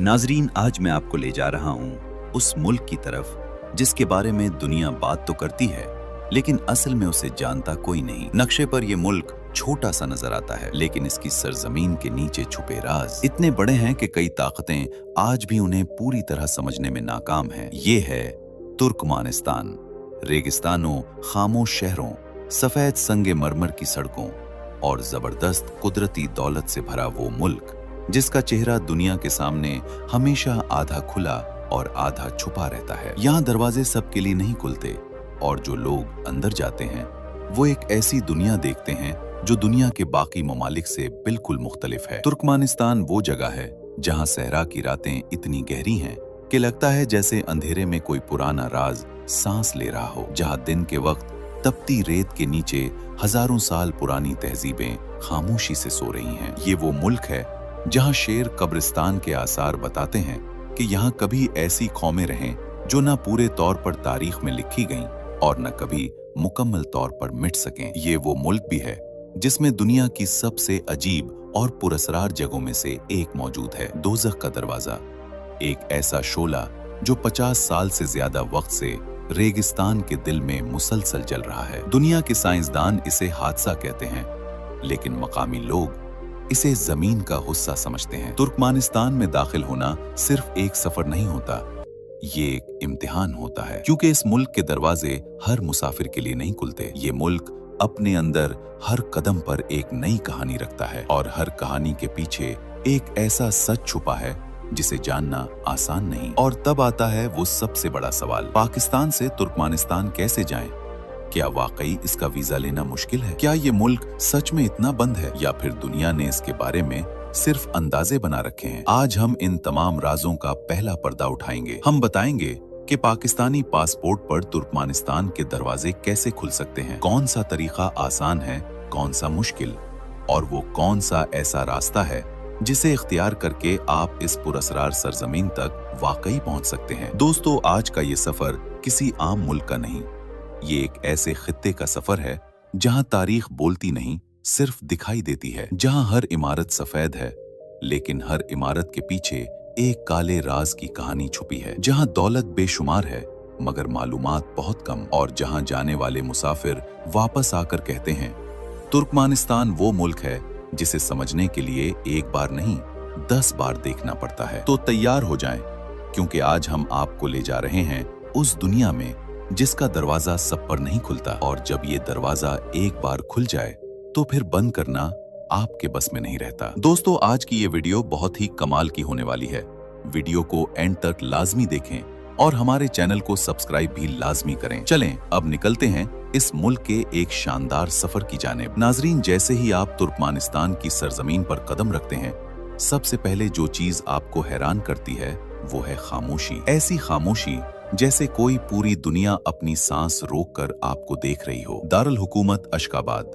नाजरीन, आज मैं आपको ले जा रहा हूँ उस मुल्क की तरफ जिसके बारे में दुनिया बात तो करती है, लेकिन असल में उसे जानता कोई नहीं। नक्शे पर यह मुल्क छोटा सा नजर आता है, लेकिन इसकी सरजमीन के नीचे छुपे राज इतने बड़े हैं कि कई ताकतें आज भी उन्हें पूरी तरह समझने में नाकाम हैं। ये है तुर्कमानिस्तान। रेगिस्तानों, खामोश शहरों, सफेद संगे मरमर की सड़कों और जबरदस्त कुदरती दौलत से भरा वो मुल्क जिसका चेहरा दुनिया के सामने हमेशा आधा खुला और आधा छुपा रहता है। यहाँ दरवाजे सबके लिए नहीं खुलते और जो लोग अंदर जाते हैं वो एक ऐसी दुनिया देखते हैं जो दुनिया के बाकी ममालिक से बिल्कुल मुख्तलिफ है। तुर्कमानिस्तान वो जगह है जहाँ सहरा की रातें इतनी गहरी हैं कि लगता है जैसे अंधेरे में कोई पुराना राज सांस ले रहा हो, जहाँ दिन के वक्त तपती रेत के नीचे हजारों साल पुरानी तहजीबें खामोशी से सो रही हैं। ये वो मुल्क है जहाँ शेर कब्रिस्तान के आसार बताते हैं कि यहाँ कभी ऐसी कौमें रहें जो न पूरे तौर पर तारीख में लिखी गईं और न कभी मुकम्मल तौर पर मिट सकें। ये वो मुल्क भी है जिसमें दुनिया की सबसे अजीब और पुरस्रार जगहों में से एक मौजूद है, दोज़ख का दरवाजा। एक ऐसा शोला जो 50 साल से ज्यादा वक्त से रेगिस्तान के दिल में मुसलसल जल रहा है। दुनिया के साइंसदान इसे हादसा कहते हैं, लेकिन मकामी लोग इसे जमीन का गुस्सा समझते हैं। तुर्कमानिस्तान में दाखिल होना सिर्फ एक सफर नहीं होता, ये एक इम्तिहान होता है, क्योंकि इस मुल्क के दरवाजे हर मुसाफिर के लिए नहीं खुलते। ये मुल्क अपने अंदर हर कदम पर एक नई कहानी रखता है और हर कहानी के पीछे एक ऐसा सच छुपा है जिसे जानना आसान नहीं। और तब आता है वो सबसे बड़ा सवाल, पाकिस्तान से तुर्कमानिस्तान कैसे जाएं? क्या वाकई इसका वीजा लेना मुश्किल है? क्या ये मुल्क सच में इतना बंद है या फिर दुनिया ने इसके बारे में सिर्फ अंदाजे बना रखे हैं? आज हम इन तमाम राजों का पहला पर्दा उठाएंगे। हम बताएंगे कि पाकिस्तानी पासपोर्ट पर तुर्कमानिस्तान के दरवाजे कैसे खुल सकते हैं, कौन सा तरीका आसान है, कौन सा मुश्किल, और वो कौन सा ऐसा रास्ता है जिसे इख्तियार करके आप इस पुरस्रार सरजमीन तक वाकई पहुंच सकते हैं। दोस्तों, आज का ये सफर किसी आम मुल्क का नहीं, ये एक ऐसे खित्ते का सफर है जहां तारीख बोलती नहीं, सिर्फ दिखाई देती है। जहां हर इमारत सफेद है, लेकिन हर इमारत के पीछे एक काले राज की कहानी छुपी है। जहां दौलत बेशुमार है मगर मालूमात बहुत कम, और जहां जाने वाले मुसाफिर वापस आकर कहते हैं तुर्कमानिस्तान वो मुल्क है जिसे समझने के लिए एक बार नहीं 10 बार देखना पड़ता है। तो तैयार हो जाएं, क्योंकि आज हम आपको ले जा रहे हैं उस दुनिया में जिसका दरवाजा सब पर नहीं खुलता, और जब ये दरवाजा एक बार खुल जाए तो फिर बंद करना आपके बस में नहीं रहता। दोस्तों, आज की ये वीडियो बहुत ही कमाल की होने वाली है। वीडियो को एंड तक लाजमी देखें और हमारे चैनल को सब्सक्राइब भी लाजमी करें। चलें अब निकलते हैं इस मुल्क के एक शानदार सफर की जानिब। नाजरीन, जैसे ही आप तुर्कमानिस्तान की सरजमीन पर कदम रखते हैं, सबसे पहले जो चीज आपको हैरान करती है वो है खामोशी। ऐसी खामोशी जैसे कोई पूरी दुनिया अपनी सांस रोककर आपको देख रही हो। दारुल हुकूमत अशकाबाद,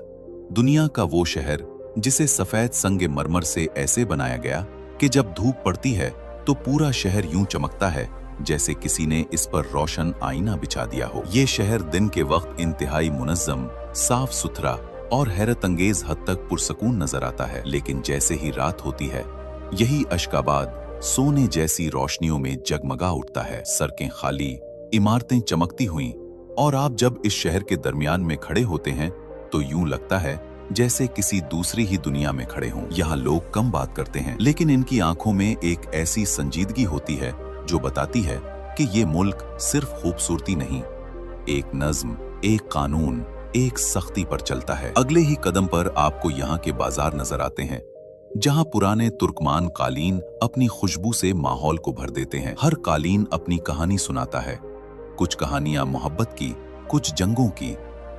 दुनिया का वो शहर जिसे सफेद संगे मरमर से ऐसे बनाया गया कि जब धूप पड़ती है तो पूरा शहर यूं चमकता है जैसे किसी ने इस पर रोशन आईना बिछा दिया हो। ये शहर दिन के वक्त इंतहाई मुनज्जम, साफ सुथरा और हैरत अंगेज हद तक पुरसकून नजर आता है, लेकिन जैसे ही रात होती है यही अशकाबाद सोने जैसी रोशनियों में जगमगा उठता है। सड़कें खाली, इमारतें चमकती हुई, और आप जब इस शहर के दरमियान में खड़े होते हैं तो यूं लगता है जैसे किसी दूसरी ही दुनिया में खड़े हों। यहाँ लोग कम बात करते हैं, लेकिन इनकी आंखों में एक ऐसी संजीदगी होती है जो बताती है कि ये मुल्क सिर्फ खूबसूरती नहीं, एक नज्म, एक कानून, एक सख्ती पर चलता है। अगले ही कदम पर आपको यहाँ के बाजार नजर आते हैं जहां पुराने तुर्कमान कालीन अपनी खुशबू से माहौल को भर देते हैं। हर कालीन अपनी कहानी सुनाता है, कुछ कहानियां मोहब्बत की, कुछ जंगों की,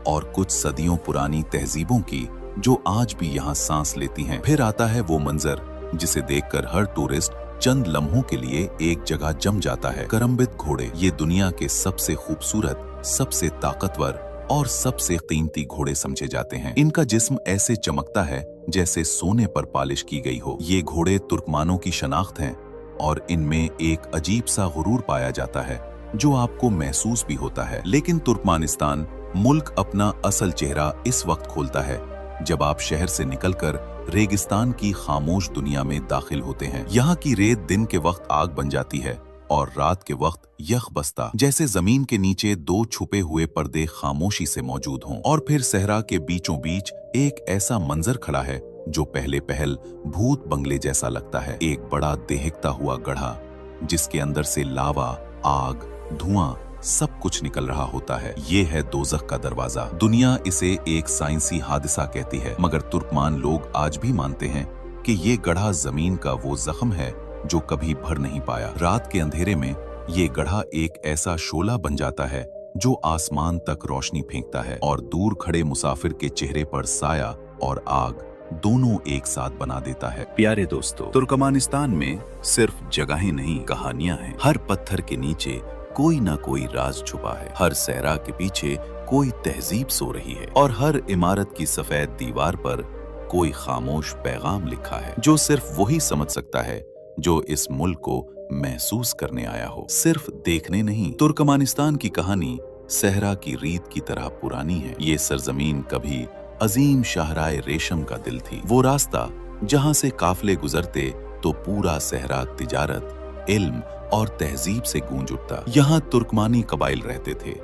और कुछ सदियों पुरानी तहजीबों की जो आज भी यहाँ सांस लेती हैं। फिर आता है वो मंजर जिसे देखकर हर टूरिस्ट चंद लम्हों के लिए एक जगह जम जाता है। करम्बित घोड़े, ये दुनिया के सबसे खूबसूरत, सबसे ताकतवर और सबसे कीमती घोड़े समझे जाते हैं। इनका जिस्म ऐसे चमकता है जैसे सोने पर पालिश की गई हो। ये घोड़े तुर्कमानों की शनाख्त हैं और इनमें एक अजीब सा गुरूर पाया जाता है जो आपको महसूस भी होता है। लेकिन तुर्कमानिस्तान मुल्क अपना असल चेहरा इस वक्त खोलता है जब आप शहर से निकलकर रेगिस्तान की खामोश दुनिया में दाखिल होते हैं। यहाँ की रेत दिन के वक्त आग बन जाती है और रात के वक्त यख बस्ता, जैसे जमीन के नीचे दो छुपे हुए पर्दे खामोशी से मौजूद हों। और फिर सहरा के बीचों बीच एक ऐसा मंजर खड़ा है जो पहले पहल भूत बंगले जैसा लगता है। एक बड़ा देहकता हुआ गड्ढा जिसके अंदर से लावा, आग, धुआं सब कुछ निकल रहा होता है। ये है दोज़ख का दरवाजा। दुनिया इसे एक साइंसी हादसा कहती है, मगर तुर्कमान लोग आज भी मानते हैं कि ये गड्ढा जमीन का वो जख्म है जो कभी भर नहीं पाया। रात के अंधेरे में ये गड्ढा एक ऐसा शोला बन जाता है जो आसमान तक रोशनी फेंकता है और दूर खड़े मुसाफिर के चेहरे पर साया और आग दोनों एक साथ बना देता है। प्यारे दोस्तों, तुर्कमानिस्तान में सिर्फ जगहें नहीं, कहानियां हैं। हर पत्थर के नीचे कोई ना कोई राज छुपा है, हर सहरा के पीछे कोई तहजीब सो रही है और हर इमारत की सफेद दीवार पर कोई खामोश पैगाम लिखा है जो सिर्फ वही समझ सकता है जो इस मुल्क को महसूस करने आया हो, सिर्फ देखने नहीं। तुर्कमानिस्तान की कहानी सहरा की रीत की तरह पुरानी है। ये सरजमीन कभी अजीम शाहराए रेशम का दिल थी, वो रास्ता जहां से काफले गुजरते तो पूरा सहरा तिजारत, इल्म और तहजीब से गूंज उठता। यहाँ तुर्कमानी कबाइल रहते थे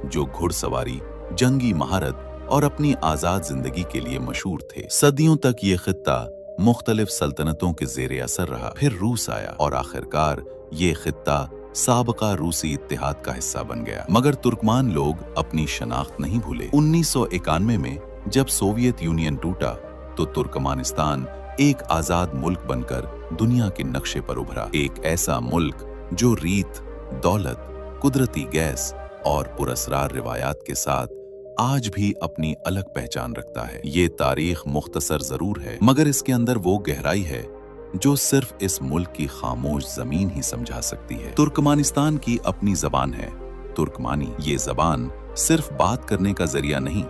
जो घुड़सवारी, जंगी महारत और अपनी आजाद जिंदगी के लिए मशहूर थे। सदियों तक ये खित्ता मुख्तलिफ सल्तनतों के जेरे असर रहा, फिर रूस आया और आखिरकार ये खित्ता साबका रूसी इत्तेहाद का हिस्सा बन गया। मगर तुर्कमान लोग अपनी शनाख्त नहीं भूले। 1991 में जब सोवियत यूनियन टूटा तो तुर्कमानिस्तान एक आजाद मुल्क बनकर दुनिया के नक्शे पर उभरा। एक ऐसा मुल्क जो रीत, दौलत, कुदरती गैस और पुरस्रार रिवायात के साथ आज भी अपनी अलग पहचान रखता है। ये तारीख मुख्तसर जरूर है, मगर इसके अंदर वो गहराई है जो सिर्फ इस मुल्क की खामोश जमीन ही समझा सकती है। तुर्कमानिस्तान की अपनी जबान है, तुर्कमानी। ये जबान सिर्फ बात करने का जरिया नहीं,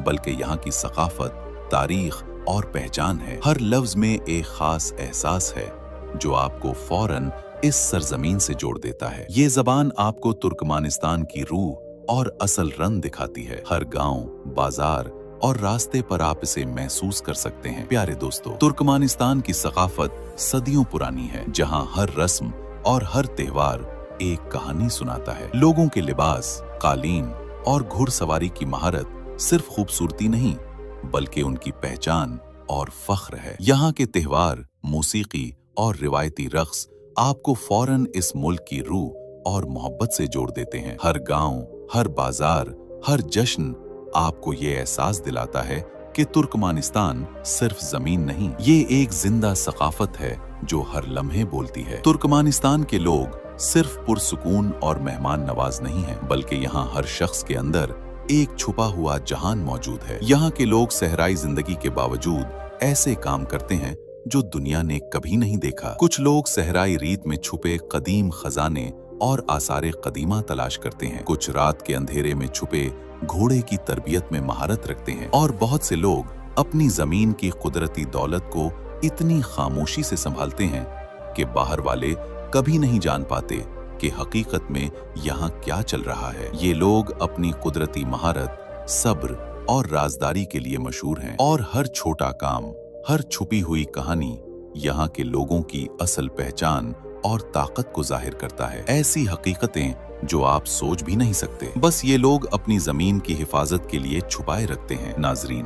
बल्कि यहाँ की सकाफत, तारीख और पहचान है। हर लफ्ज में एक खास एहसास है जो आपको फौरन इस सरजमीन से जोड़ देता है। ये जबान आपको तुर्कमानिस्तान की रूह और असल रंग दिखाती है। हर गांव, बाजार और रास्ते पर आप इसे महसूस कर सकते हैं। प्यारे दोस्तों, तुर्कमानिस्तान की सकाफत सदियों पुरानी है, जहां हर रस्म और हर त्योहार एक कहानी सुनाता है। लोगों के लिबास, कालीन और घुड़सवारी की महारत सिर्फ खूबसूरती नहीं, बल्कि उनकी पहचान और फख्र है। यहाँ के त्योहार, मौसीकी और रिवायती रक्स आपको फौरन इस मुल्क की रूह और मोहब्बत से जोड़ देते हैं। हर गांव, हर बाजार, हर जश्न आपको ये एहसास दिलाता है कि तुर्कमानिस्तान सिर्फ जमीन नहीं, ये एक जिंदा सकाफत है जो हर लम्हे बोलती है। तुर्कमानिस्तान के लोग सिर्फ पुरसुकून और मेहमान नवाज नहीं हैं, बल्कि यहाँ हर शख्स के अंदर एक छुपा हुआ जहान मौजूद है। यहाँ के लोग सहराई जिंदगी के बावजूद ऐसे काम करते हैं जो दुनिया ने कभी नहीं देखा। कुछ लोग सहराई रीत में छुपे कदीम खजाने और आसारे कदीमा तलाश करते हैं, कुछ रात के अंधेरे में छुपे घोड़े की तरबियत में महारत रखते हैं, और बहुत से लोग अपनी जमीन की कुदरती दौलत को इतनी खामोशी से संभालते हैं कि बाहर वाले कभी नहीं जान पाते कि हकीकत में यहाँ क्या चल रहा है। ये लोग अपनी कुदरती महारत, सब्र और राजदारी के लिए मशहूर हैं, और हर छोटा काम, हर छुपी हुई कहानी यहाँ के लोगों की असल पहचान और ताकत को जाहिर करता है। ऐसी हकीकतें जो आप सोच भी नहीं सकते, बस ये लोग अपनी जमीन की हिफाजत के लिए छुपाए रखते हैं। नाजरीन,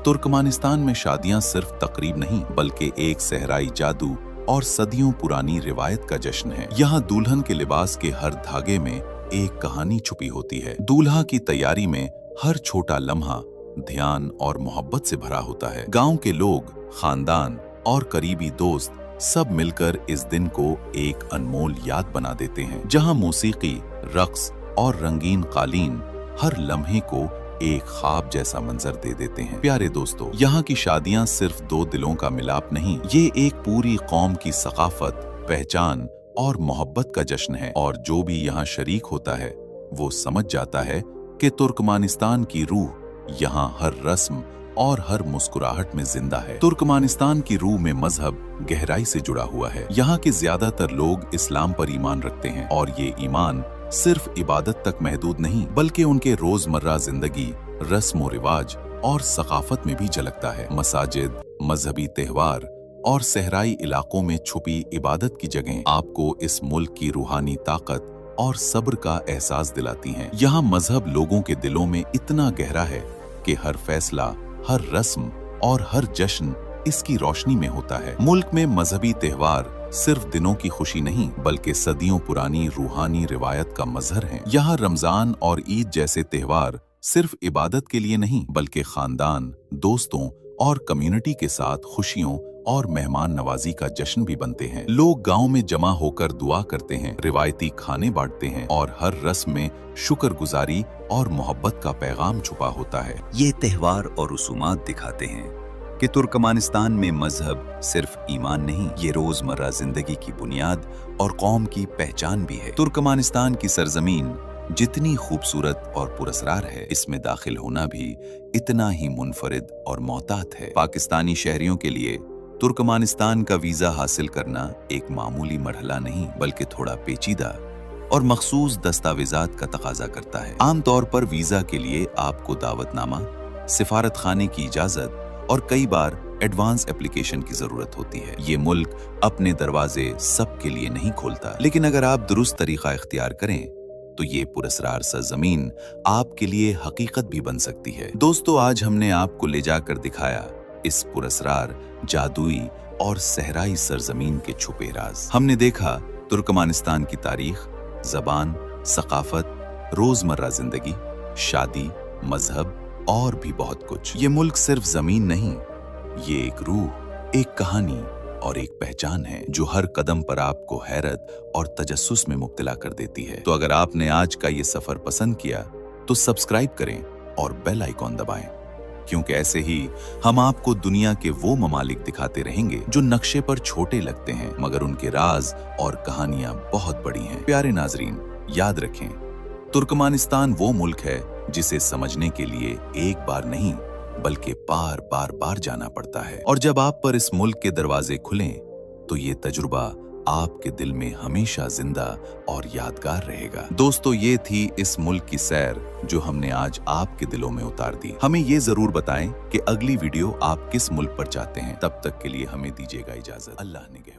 तुर्कमानिस्तान में शादियां सिर्फ तकरीब नहीं, बल्कि एक सहराई जादू और सदियों पुरानी रिवायत का जश्न है। यहाँ दुल्हन के लिबास के हर धागे में एक कहानी छुपी होती है। दूल्हा की तैयारी में हर छोटा लम्हा ध्यान और मोहब्बत से भरा होता है। गांव के लोग, खानदान और करीबी दोस्त सब मिलकर इस दिन को एक अनमोल याद बना देते हैं, जहां मौसीकी, रक्स और रंगीन कालीन हर लम्हे को एक ख्वाब जैसा मंजर दे देते हैं। प्यारे दोस्तों, यहाँ की शादियां सिर्फ दो दिलों का मिलाप नहीं, ये एक पूरी कौम की सकाफत, पहचान और मोहब्बत का जश्न है। और जो भी यहाँ शरीक होता है वो समझ जाता है कि तुर्कमानिस्तान की रूह यहाँ हर रस्म और हर मुस्कुराहट में जिंदा है। तुर्कमानिस्तान की रूह में मजहब गहराई से जुड़ा हुआ है। यहाँ के ज्यादातर लोग इस्लाम पर ईमान रखते हैं, और ये ईमान सिर्फ इबादत तक महदूद नहीं, बल्कि उनके रोजमर्रा जिंदगी, रस्म और रिवाज और सकाफत में भी झलकता है। मसाजिद, मजहबी त्योहार और सहराई इलाकों में छुपी इबादत की जगहें आपको इस मुल्क की रूहानी ताकत और सब्र का एहसास दिलाती हैं। यहाँ मजहब लोगों के दिलों में इतना गहरा है कि हर फैसला, हर रस्म और हर जश्न इसकी रोशनी में होता है। मुल्क में मजहबी त्योहार सिर्फ दिनों की खुशी नहीं, बल्कि सदियों पुरानी रूहानी रिवायत का मजहर है। यहाँ रमजान और ईद जैसे त्योहार सिर्फ इबादत के लिए नहीं, बल्कि खानदान, दोस्तों और कम्युनिटी के साथ खुशियों और मेहमान नवाजी का जश्न भी बनते हैं। लोग गांव में जमा होकर दुआ करते हैं, रिवायती खाने बांटते हैं और हर रस्म में शुक्रगुजारी और मोहब्बत का पैगाम छुपा होता है। ये त्योहार और रसूमात दिखाते हैं कि तुर्कमानिस्तान में मजहब सिर्फ ईमान नहीं, ये रोजमर्रा जिंदगी की बुनियाद और कौम की पहचान भी है। तुर्कमानिस्तान की सरजमीन जितनी खूबसूरत और पुरस्कार है, इसमें दाखिल होना भी इतना ही मुनफरिद और मोहतात है। पाकिस्तानी शहरियों के लिए तुर्कमानिस्तान का वीजा हासिल करना एक मामूली मरहला नहीं, बल्कि थोड़ा पेचीदा और मखसूस दस्तावेजात का तकाजा करता है। आमतौर पर वीजा के लिए आपको दावतनामा, सिफारत खाने की इजाजत और कई बार एडवांस एप्लीकेशन की जरूरत होती है। ये मुल्क अपने दरवाजे सबके लिए नहीं खोलता, लेकिन अगर आप दुरुस्त तरीका इख्तियार करें तो ये पुरस्कार सरजमीन आपके लिए हकीकत भी बन सकती है। दोस्तों, आज हमने आपको ले जाकर दिखाया इस पुरस्कार, जादुई और सहराई सरजमीन के छुपे राज। हमने देखा तुर्कमानिस्तान की तारीख, जबान, सकाफत, रोजमर्रा जिंदगी, शादी, मजहब और भी बहुत कुछ। ये मुल्क सिर्फ जमीन नहीं, ये एक रूह, एक कहानी और एक पहचान है जो हर कदम पर आपको हैरत और तजस्सुस में मुब्तला कर देती है। तो अगर आपने आज का ये सफर पसंद किया तो सब्सक्राइब करें और बेल आइकॉन दबाएं, क्योंकि ऐसे ही हम आपको दुनिया के वो ममालिक दिखाते रहेंगे जो नक्शे पर छोटे लगते हैं, मगर उनके राज और कहानियां बहुत बड़ी हैं। प्यारे नाजरीन, याद रखें, तुर्कमानिस्तान वो मुल्क है जिसे समझने के लिए एक बार नहीं, बल्कि बार जाना पड़ता है। और जब आप पर इस मुल्क के दरवाजे खुलें तो ये तजुर्बा आपके दिल में हमेशा जिंदा और यादगार रहेगा। दोस्तों, ये थी इस मुल्क की सैर जो हमने आज आपके दिलों में उतार दी। हमें ये जरूर बताएं कि अगली वीडियो आप किस मुल्क पर चाहते हैं। तब तक के लिए हमें दीजिएगा इजाजत। अल्लाह निगहबान।